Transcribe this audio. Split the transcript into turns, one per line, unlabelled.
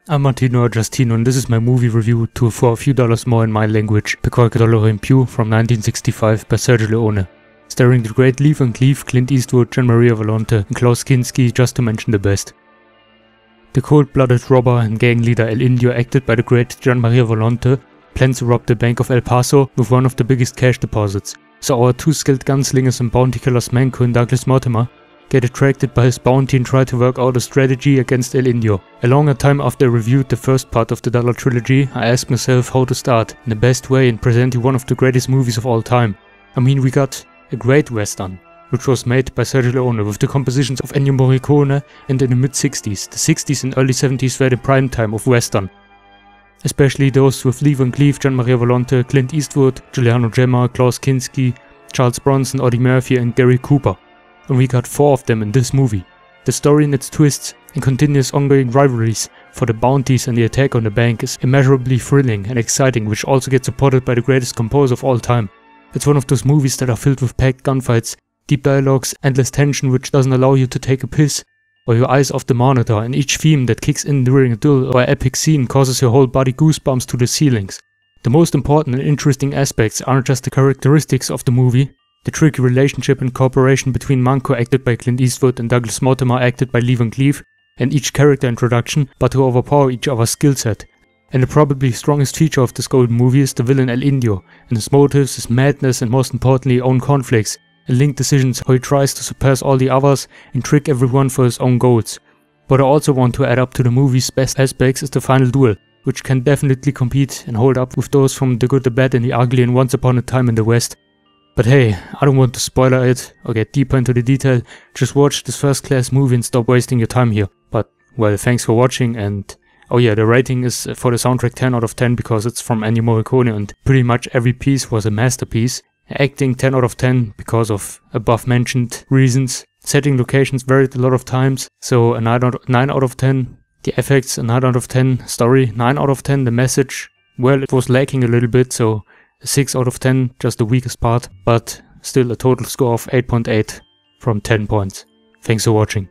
I'm Martino Agostino and this is my movie review for a few dollars more in my language, Pecorca Dolore in Più from 1965 by Sergio Leone, starring the great Lee Van Cleef, Clint Eastwood, Gian Maria Volonte and Klaus Kinski, just to mention the best. The cold-blooded robber and gang leader El Indio, acted by the great Gian Maria Volonte, plans to rob the Bank of El Paso with one of the biggest cash deposits, so our two skilled gunslingers and bounty killers Manco and Douglas Mortimer get attracted by his bounty and try to work out a strategy against El Indio. A longer time after I reviewed the first part of the Dollar Trilogy, I asked myself how to start in the best way and present you one of the greatest movies of all time. I mean, we got a great western, which was made by Sergio Leone with the compositions of Ennio Morricone, and in the mid-60s, the 60s and early 70s were the prime time of western. Especially those with Lee Van Cleef, Gian Maria Volonte, Clint Eastwood, Giuliano Gemma, Klaus Kinski, Charles Bronson, Audie Murphy and Gary Cooper. And we got 4 of them in this movie. The story and its twists and continuous ongoing rivalries for the bounties and the attack on the bank is immeasurably thrilling and exciting, which also gets supported by the greatest composer of all time. It's one of those movies that are filled with packed gunfights, deep dialogues, endless tension which doesn't allow you to take a piss or your eyes off the monitor, and each theme that kicks in during a duel or epic scene causes your whole body goosebumps to the ceilings. The most important and interesting aspects aren't just the characteristics of the movie, the tricky relationship and cooperation between Manco, acted by Clint Eastwood, and Douglas Mortimer, acted by Lee Van Cleef, and each character introduction, but to overpower each other's skill set. And the probably strongest feature of this golden movie is the villain El Indio, and his motives, his madness, and most importantly own conflicts and linked decisions, how he tries to surpass all the others and trick everyone for his own goals. What I also want to add up to the movie's best aspects is the final duel, which can definitely compete and hold up with those from The Good, the Bad and the Ugly and Once Upon a Time in the West. But hey, I don't want to spoiler it or get deeper into the detail, just watch this first class movie and stop wasting your time here. But, well, thanks for watching, and oh yeah, the rating is for the soundtrack 10 out of 10 because it's from Ennio Morricone and pretty much every piece was a masterpiece. Acting 10 out of 10 because of above mentioned reasons. Setting locations varied a lot of times, so a 9 out of 10. The effects a 9 out of 10. Story 9 out of 10. The message, well, it was lacking a little bit, so 6 out of 10, just the weakest part, but still a total score of 8.8 from 10 points. Thanks for watching.